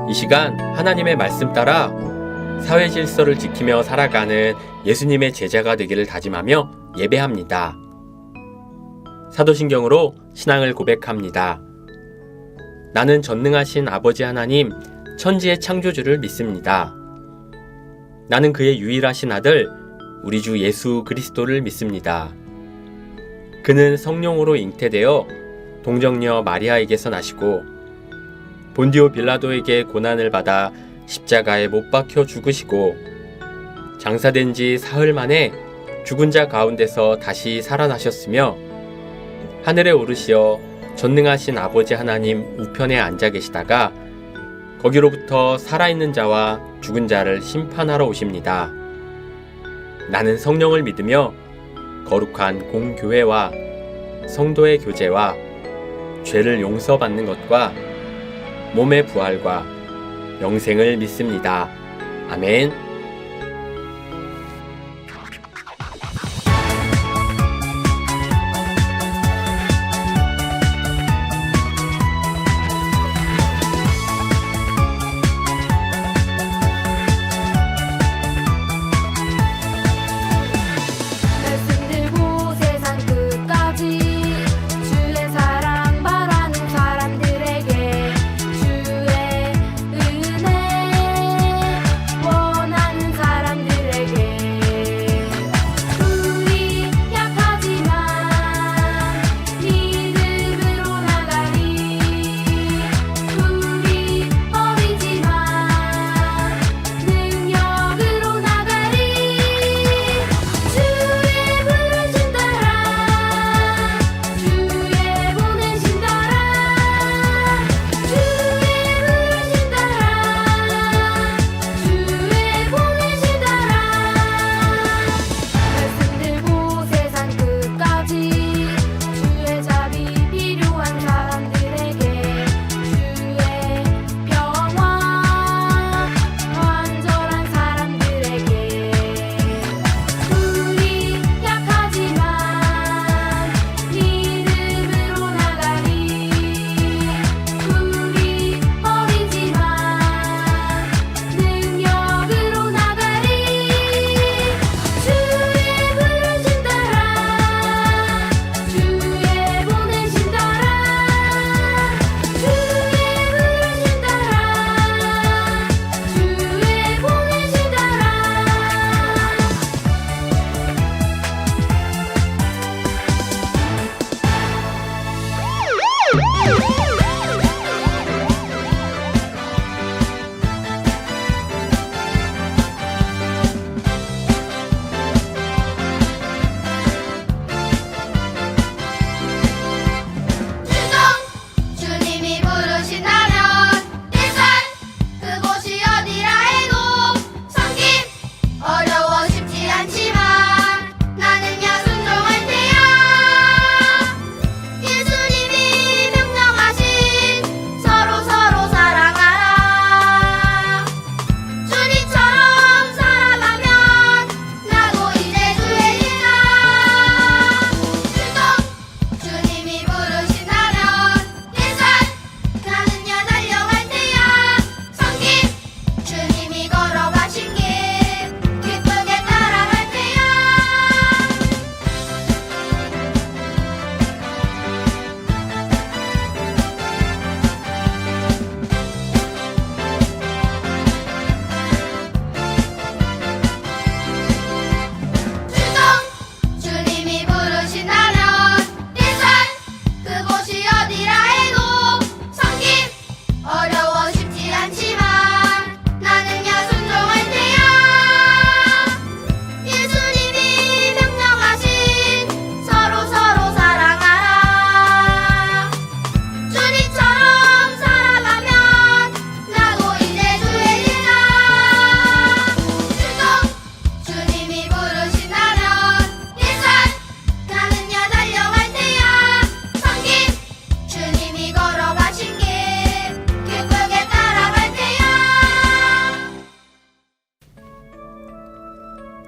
이 시간 하나님의 말씀 따라 사회 질서를 지키며 살아가는 예수님의 제자가 되기를 다짐하며 예배합니다. 사도신경으로 신앙을 고백합니다. 나는 전능하신 아버지 하나님, 천지의 창조주를 믿습니다. 나는 그의 유일하신 아들, 우리 주 예수 그리스도를 믿습니다. 그는 성령으로 잉태되어 동정녀 마리아에게서 나시고 본디오 빌라도에게 고난을 받아 십자가에 못 박혀 죽으시고 장사된 지 사흘 만에 죽은 자 가운데서 다시 살아나셨으며 하늘에 오르시어 전능하신 아버지 하나님 우편에 앉아 계시다가 거기로부터 살아있는 자와 죽은 자를 심판하러 오십니다. 나는 성령을 믿으며 거룩한 공교회와 성도의 교제와 죄를 용서받는 것과 몸의 부활과 영생을 믿습니다. 아멘.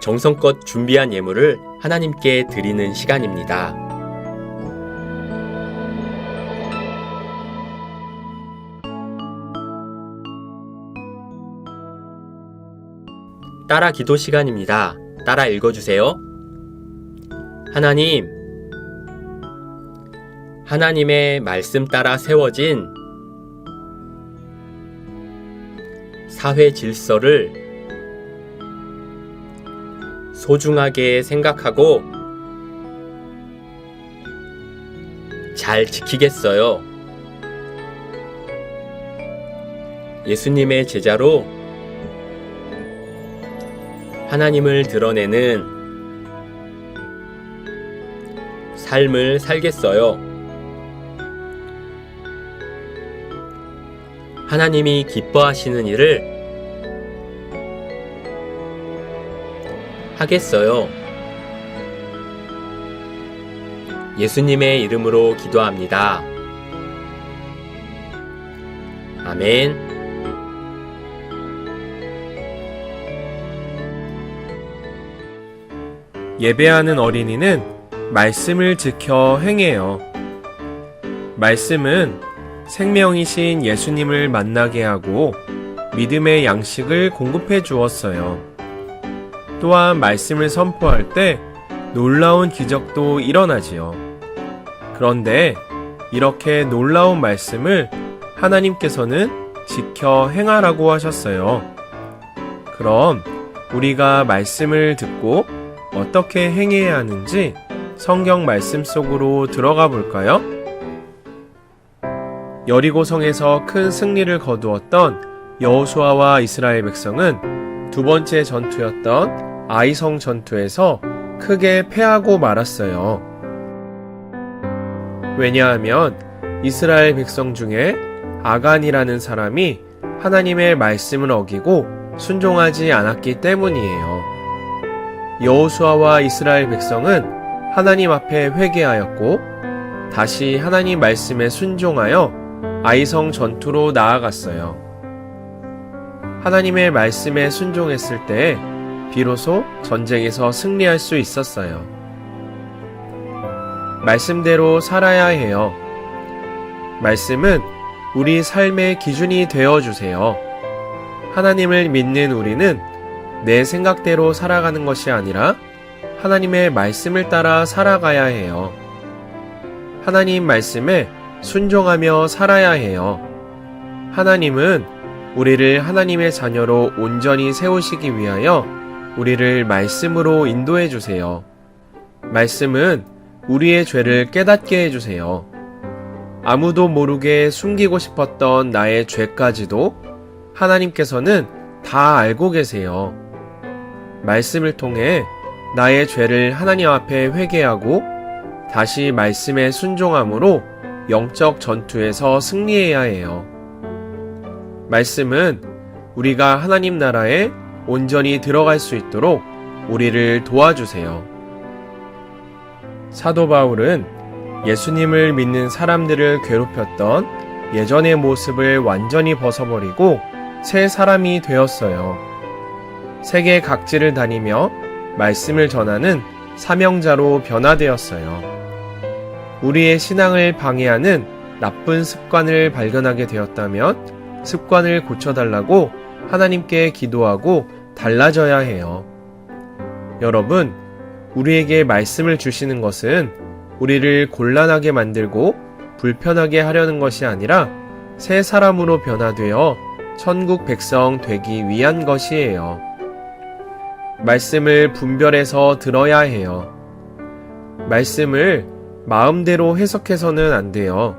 정성껏 준비한 예물을 하나님께 드리는 시간입니다. 따라 기도 시간입니다. 따라 읽어주세요. 하나님, 하나님의 말씀 따라 세워진 사회 질서를 소중하게 생각하고 잘 지키겠어요. 예수님의 제자로 하나님을 드러내는 삶을 살겠어요. 하나님이 기뻐하시는 일을 하겠어요. 예수님의 이름으로 기도합니다. 아멘. 예배하는 어린이는 말씀을 지켜 행해요. 말씀은 생명이신 예수님을 만나게 하고 믿음의 양식을 공급해 주었어요. 또한 말씀을 선포할 때 놀라운 기적도 일어나지요. 그런데 이렇게 놀라운 말씀을 하나님께서는 지켜 행하라고 하셨어요. 그럼 우리가 말씀을 듣고 어떻게 행해야 하는지 성경 말씀 속으로 들어가 볼까요? 여리고성에서 큰 승리를 거두었던 여호수아와 이스라엘 백성은 두 번째 전투였던 아이성 전투에서 크게 패하고 말았어요. 왜냐하면 이스라엘 백성 중에 아간이라는 사람이 하나님의 말씀을 어기고 순종하지 않았기 때문이에요. 여호수아와 이스라엘 백성은 하나님 앞에 회개하였고 다시 하나님 말씀에 순종하여 아이성 전투로 나아갔어요. 하나님의 말씀에 순종했을 때 비로소 전쟁에서 승리할 수 있었어요. 말씀대로 살아야 해요. 말씀은 우리 삶의 기준이 되어주세요. 하나님을 믿는 우리는 내 생각대로 살아가는 것이 아니라 하나님의 말씀을 따라 살아가야 해요. 하나님 말씀에 순종하며 살아야 해요. 하나님은 우리를 하나님의 자녀로 온전히 세우시기 위하여 우리를 말씀으로 인도해 주세요. 말씀은 우리의 죄를 깨닫게 해주세요. 아무도 모르게 숨기고 싶었던 나의 죄까지도 하나님께서는 다 알고 계세요. 말씀을 통해 나의 죄를 하나님 앞에 회개하고 다시 말씀에 순종함으로 영적 전투에서 승리해야 해요. 말씀은 우리가 하나님 나라에 온전히 들어갈 수 있도록 우리를 도와주세요. 사도 바울은 예수님을 믿는 사람들을 괴롭혔던 예전의 모습을 완전히 벗어버리고 새 사람이 되었어요. 세계 각지를 다니며 말씀을 전하는 사명자로 변화되었어요. 우리의 신앙을 방해하는 나쁜 습관을 발견하게 되었다면 습관을 고쳐달라고 하나님께 기도하고 달라져야 해요. 여러분, 우리에게 말씀을 주시는 것은 우리를 곤란하게 만들고 불편하게 하려는 것이 아니라 새 사람으로 변화되어 천국 백성 되기 위한 것이에요. 말씀을 분별해서 들어야 해요. 말씀을 마음대로 해석해서는 안 돼요.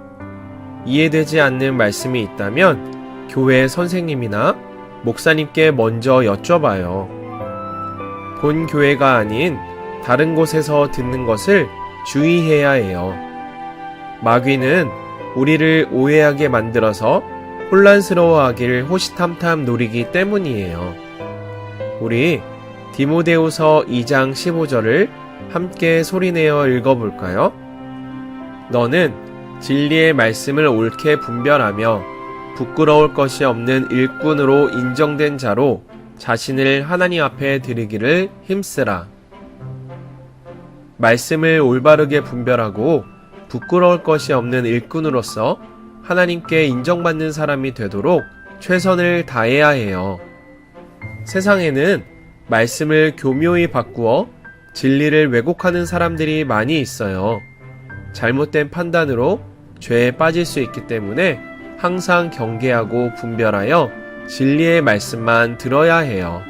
이해되지 않는 말씀이 있다면 교회 선생님이나 목사님께 먼저 여쭤봐요. 본 교회가 아닌 다른 곳에서 듣는 것을 주의해야 해요. 마귀는 우리를 오해하게 만들어서 혼란스러워하길 호시탐탐 노리기 때문이에요. 우리 디모데후서 2장 15절을 함께 소리내어 읽어볼까요? 너는 진리의 말씀을 옳게 분별하며 부끄러울 것이 없는 일꾼으로 인정된 자로 자신을 하나님 앞에 드리기를 힘쓰라. 말씀을 올바르게 분별하고 부끄러울 것이 없는 일꾼으로서 하나님께 인정받는 사람이 되도록 최선을 다해야 해요. 세상에는 말씀을 교묘히 바꾸어 진리를 왜곡하는 사람들이 많이 있어요. 잘못된 판단으로 죄에 빠질 수 있기 때문에 항상 경계하고 분별하여 진리의 말씀만 들어야 해요.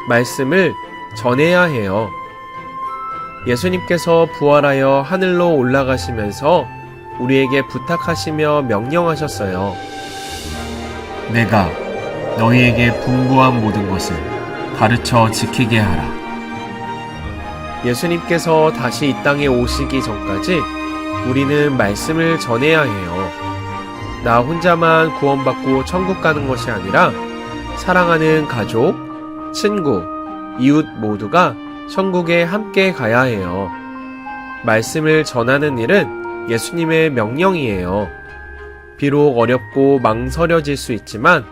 말씀을 전해야 해요. 예수님께서 부활하여 하늘로 올라가시면서 우리에게 부탁하시며 명령하셨어요. 내가 너희에게 분부한 모든 것을 가르쳐 지키게 하라. 예수님께서 다시 이 땅에 오시기 전까지 우리는 말씀을 전해야 해요. 나 혼자만 구원받고 천국 가는 것이 아니라 사랑하는 가족, 친구, 이웃 모두가 천국에 함께 가야 해요. 말씀을 전하는 일은 예수님의 명령이에요. 비록 어렵고 망설여질 수 있지만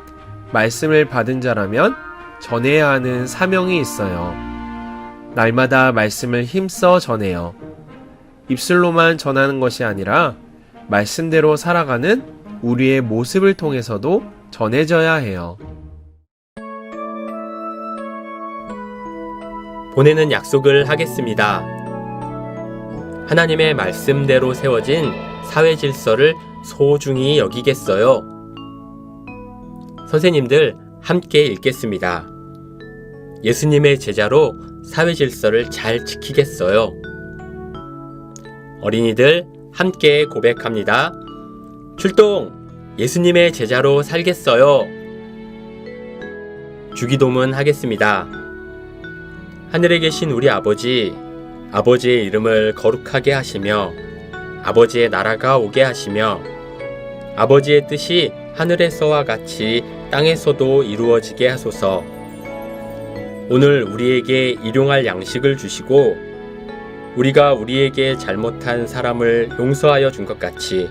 말씀을 받은 자라면 전해야 하는 사명이 있어요. 날마다 말씀을 힘써 전해요. 입술로만 전하는 것이 아니라 말씀대로 살아가는 우리의 모습을 통해서도 전해져야 해요. 보내는 약속을 하겠습니다. 하나님의 말씀대로 세워진 사회 질서를 소중히 여기겠어요. 선생님들 함께 읽겠습니다. 예수님의 제자로 사회 질서를 잘 지키겠어요. 어린이들 함께 고백합니다. 출동! 예수님의 제자로 살겠어요. 주기도문 하겠습니다. 하늘에 계신 우리 아버지, 아버지의 이름을 거룩하게 하시며 아버지의 나라가 오게 하시며 아버지의 뜻이 하늘에서와 같이 땅에서도 이루어지게 하소서. 오늘 우리에게 일용할 양식을 주시고 우리가 우리에게 잘못한 사람을 용서하여 준 것 같이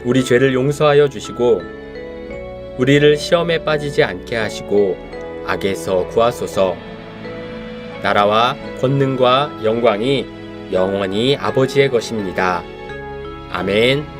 우리 죄를 용서하여 주시고 우리를 시험에 빠지지 않게 하시고 악에서 구하소서. 나라와 권능과 영광이 영원히 아버지의 것입니다. 아멘.